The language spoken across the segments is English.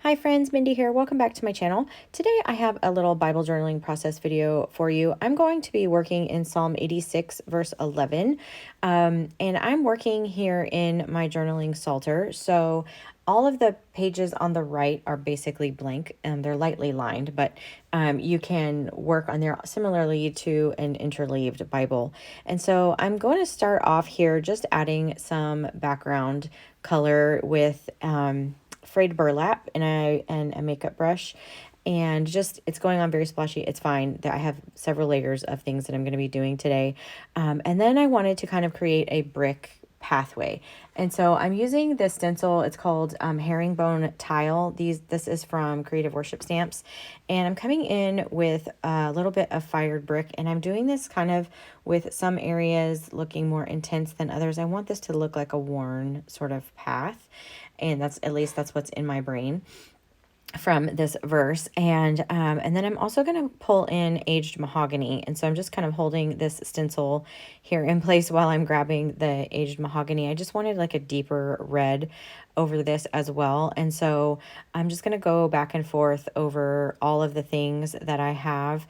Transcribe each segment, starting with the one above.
Hi friends, Mindy here. Welcome back to my channel. Today I have a little Bible journaling process video for you. I'm going to be working in Psalm 86 verse 11 and I'm working here in my Journaling Psalter. So all of the pages on the right are basically blank and they're lightly lined, but you can work on there similarly to an interleaved Bible. And so I'm going to start off here just adding some background color with frayed burlap and a makeup brush, and just it's going on very splashy. It's fine. I have several layers of things that I'm going to be doing today, and then I wanted to kind of create a brick pathway, and so I'm using this stencil. It's called Herringbone Tile. This is from Creative Worship Stamps, and I'm coming in with a little bit of fired brick, and I'm doing this kind of with some areas looking more intense than others. I want this to look like a worn sort of path, and that's at least that's what's in my brain from this verse. And then I'm also going to pull in aged mahogany, and so I'm just kind of holding this stencil here in place while I'm grabbing the aged mahogany. I just wanted like a deeper red over this as well, and so I'm just going to go back and forth over all of the things that I have.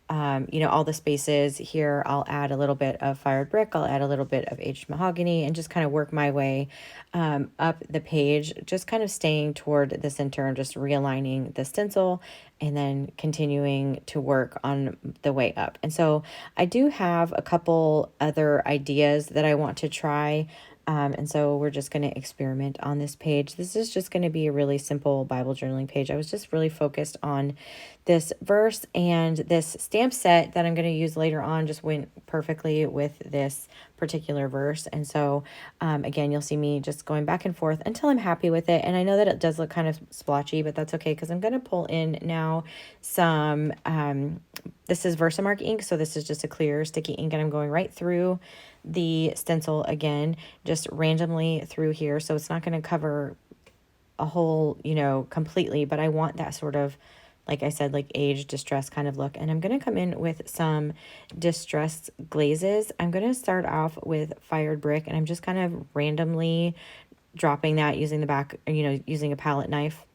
All the spaces here, I'll add a little bit of fired brick, I'll add a little bit of aged mahogany, and just kind of work my way up the page, just kind of staying toward the center and just realigning the stencil and then continuing to work on the way up. And so I do have a couple other ideas that I want to try. And so we're just going to experiment on this page. This is just going to be a really simple Bible journaling page. I was just really focused on this verse, and this stamp set that I'm going to use later on just went perfectly with this particular verse. And so again, you'll see me just going back and forth until I'm happy with it. And I know that it does look kind of splotchy, but that's okay, because I'm going to pull in now some this is Versamark ink, so this is just a clear sticky ink, and I'm going right through the stencil again, just randomly through here. So it's not going to cover a whole, completely, but I want that sort of, like I said, like aged distress kind of look. And I'm going to come in with some distressed glazes. I'm going to start off with fired brick, and I'm just kind of randomly dropping that using using a palette knife,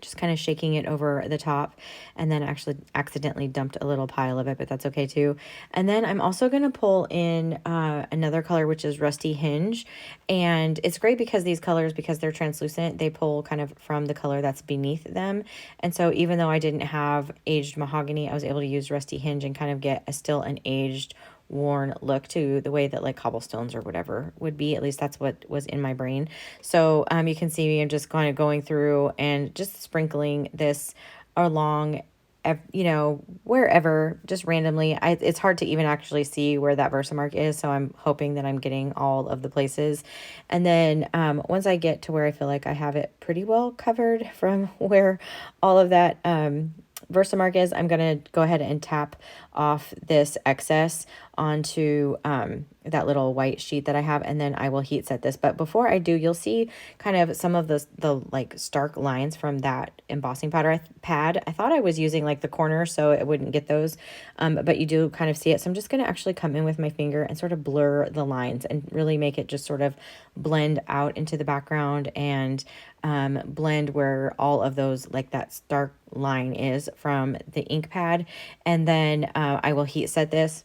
just kind of shaking it over the top, and then actually accidentally dumped a little pile of it, but that's okay too. And then I'm also going to pull in another color, which is Rusty Hinge. And it's great because these colors, because they're translucent, they pull kind of from the color that's beneath them. And so even though I didn't have aged mahogany, I was able to use Rusty Hinge and kind of get still an aged, worn look to the way that like cobblestones or whatever would be. At least that's what was in my brain. So you can see me, I'm just kind of going through and just sprinkling this along, wherever, just randomly. It's hard to even actually see where that Versamark is, so I'm hoping that I'm getting all of the places. And then once I get to where I feel like I have it pretty well covered from where all of that Versamark is, I'm going to go ahead and tap off this excess onto that little white sheet that I have, and then I will heat set this. But before I do, you'll see kind of some of the like stark lines from that embossing powder pad. I thought I was using like the corner so it wouldn't get those, but you do kind of see it. So I'm just going to actually come in with my finger and sort of blur the lines and really make it just sort of blend out into the background, and blend where all of those, like that stark line is from the ink pad. And then I will heat set this.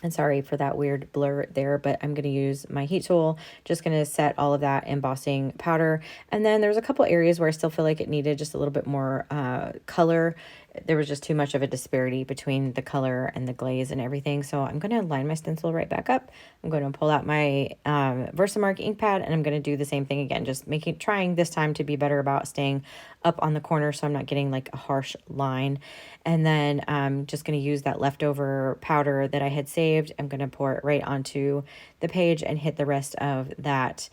And sorry for that weird blur there, but I'm going to use my heat tool, just going to set all of that embossing powder. And then there's a couple areas where I still feel like it needed just a little bit more color. There was just too much of a disparity between the color and the glaze and everything. So I'm going to line my stencil right back up. I'm going to pull out my Versamark ink pad, and I'm going to do the same thing again, just trying this time to be better about staying up on the corner so I'm not getting like a harsh line. And then I'm just going to use that leftover powder that I had saved. I'm going to pour it right onto the page and hit the rest of that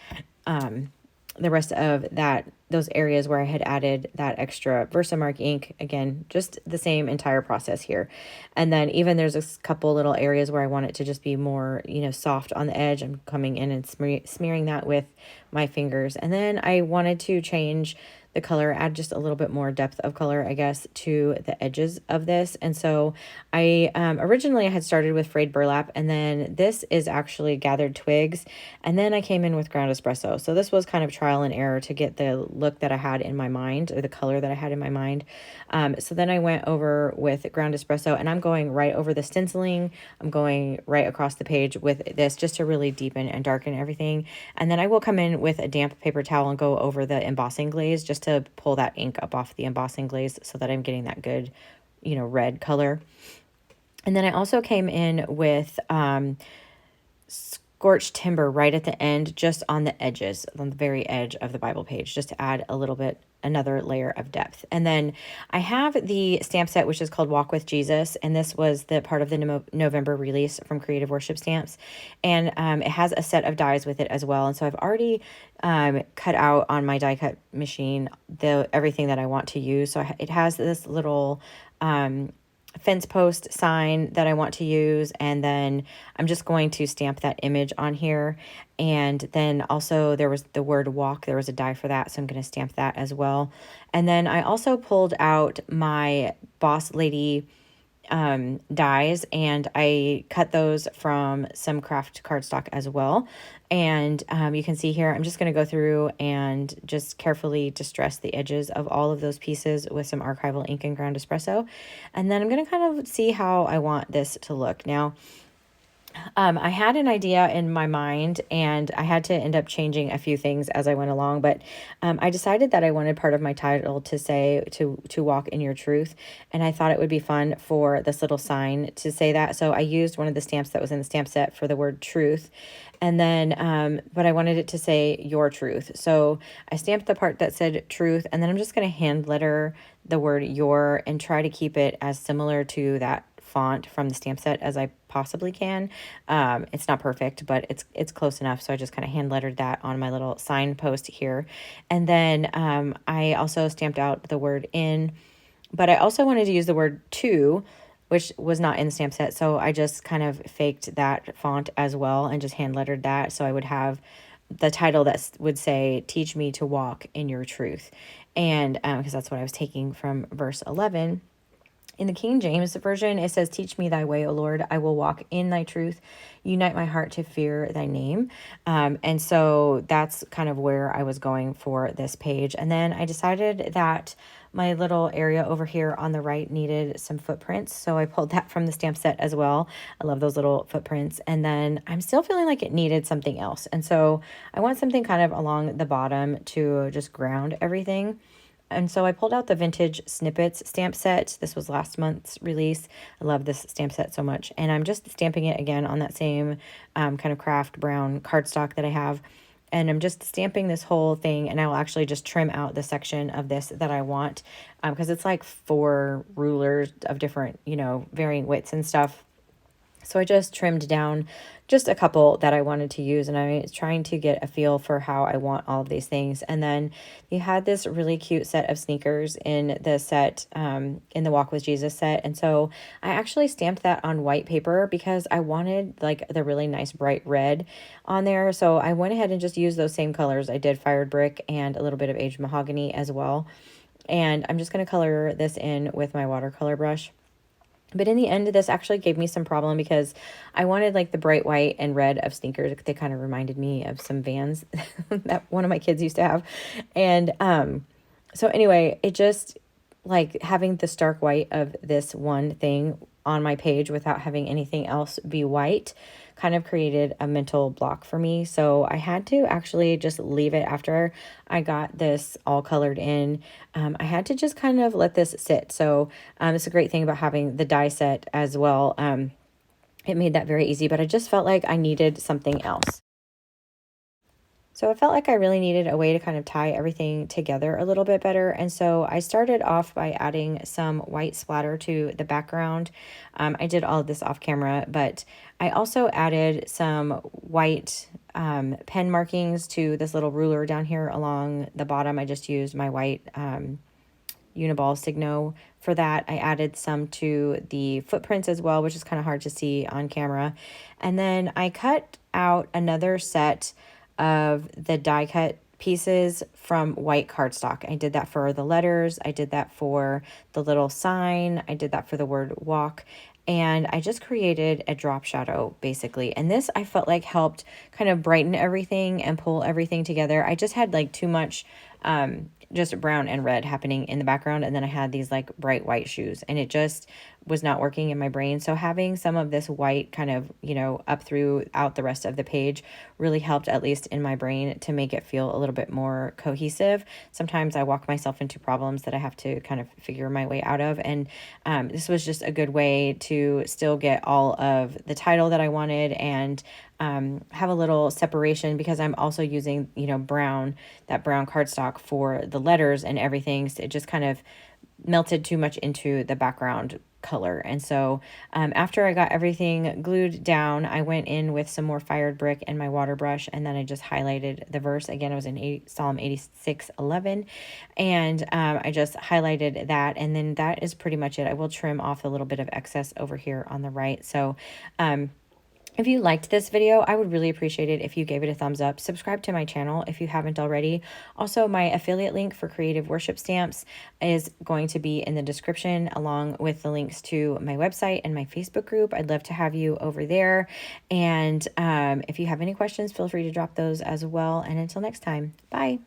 those areas where I had added that extra Versamark ink. Again, just the same entire process here. And then even there's a couple little areas where I want it to just be more, soft on the edge. I'm coming in and smearing that with my fingers. And then I wanted to change the color, add just a little bit more depth of color, I guess, to the edges of this. And so I originally I had started with frayed burlap, and then this is actually gathered twigs, and then I came in with ground espresso. So this was kind of trial and error to get the look that I had in my mind, or the color that I had in my mind. So then I went over with ground espresso, and I'm going right over the stenciling. I'm going right across the page with this just to really deepen and darken everything. And then I will come in with a damp paper towel and go over the embossing glaze just to pull that ink up off the embossing glaze so that I'm getting that good, red color. And then I also came in with scorched timber right at the end, just on the edges, on the very edge of the Bible page, just to add a little bit, another layer of depth. And then I have the stamp set, which is called Walk with Jesus. And this was the part of the November release from Creative Worship Stamps. And it has a set of dies with it as well. And so I've already cut out on my die cut machine everything that I want to use. So it has this little fence post sign that I want to use, and then I'm just going to stamp that image on here. And then also there was the word walk, there was a die for that, so I'm going to stamp that as well. And then I also pulled out my Boss Lady dies, and I cut those from some craft cardstock as well. And you can see here, I'm just going to go through and just carefully distress the edges of all of those pieces with some archival ink and ground espresso. And then I'm going to kind of see how I want this to look. Now, I had an idea in my mind, and I had to end up changing a few things as I went along, but I decided that I wanted part of my title to say to walk in your truth, and I thought it would be fun for this little sign to say that. So I used one of the stamps that was in the stamp set for the word truth, and then but I wanted it to say your truth. So I stamped the part that said truth, and then I'm just going to hand letter the word your and try to keep it as similar to that font from the stamp set as I possibly can. It's not perfect, but it's close enough. So I just kind of hand lettered that on my little signpost here. And then I also stamped out the word in, but I also wanted to use the word to, which was not in the stamp set. So I just kind of faked that font as well and just hand lettered that. So I would have the title that would say, teach me to walk in your truth. And because that's what I was taking from verse 11. In the King James Version, it says, teach me thy way, O Lord. I will walk in thy truth. Unite my heart to fear thy name. And so that's kind of where I was going for this page. And then I decided that my little area over here on the right needed some footprints. So I pulled that from the stamp set as well. I love those little footprints. And then I'm still feeling like it needed something else. And so I want something kind of along the bottom to just ground everything. And so I pulled out the vintage Snippets stamp set. This was last month's release. I love this stamp set so much. And I'm just stamping it again on that same kind of craft brown cardstock that I have. And I'm just stamping this whole thing, and I will actually just trim out the section of this that I want, because it's like 4 rulers of different, varying widths and stuff. So I just trimmed down just a couple that I wanted to use, and I was trying to get a feel for how I want all of these things. And then you had this really cute set of sneakers in the set, in the Walk with Jesus set. And so I actually stamped that on white paper because I wanted like the really nice bright red on there. So I went ahead and just used those same colors. I did fired brick and a little bit of aged mahogany as well. And I'm just going to color this in with my watercolor brush. But in the end, this actually gave me some problem because I wanted like the bright white and red of sneakers. They kind of reminded me of some Vans that one of my kids used to have. And so anyway, it just like having the stark white of this one thing on my page without having anything else be white kind of created a mental block for me. So I had to actually just leave it after I got this all colored in. I had to just kind of let this sit. So it's a great thing about having the die set as well. It made that very easy, but I just felt like I needed something else. So I felt like I really needed a way to kind of tie everything together a little bit better. And so I started off by adding some white splatter to the background. I did all of this off camera, but I also added some white pen markings to this little ruler down here along the bottom. I just used my white Uniball Signo for that. I added some to the footprints as well, which is kind of hard to see on camera. And then I cut out another set of the die cut pieces from white cardstock. I did that for the letters. I did that for the little sign. I did that for the word walk. And I just created a drop shadow basically. And this I felt like helped kind of brighten everything and pull everything together. I just had like too much just brown and red happening in the background. And then I had these like bright white shoes and it just was not working in my brain. So having some of this white kind of, you know, up throughout the rest of the page really helped, at least in my brain, to make it feel a little bit more cohesive. Sometimes I walk myself into problems that I have to kind of figure my way out of. And this was just a good way to still get all of the title that I wanted and have a little separation, because I'm also using, you know, that brown cardstock for the letters and everything. So it just kind of melted too much into the background color. And so after I got everything glued down, I went in with some more fired brick and my water brush, and then I just highlighted the verse. Again, it was in Psalm 86:11, and I just highlighted that, and then that is pretty much it. I will trim off a little bit of excess over here on the right. So if you liked this video, I would really appreciate it if you gave it a thumbs up. Subscribe to my channel if you haven't already. Also, my affiliate link for creative worship stamps is going to be in the description, along with the links to my website and my Facebook group. I'd love to have you over there. And if you have any questions, feel free to drop those as well. And until next time, bye.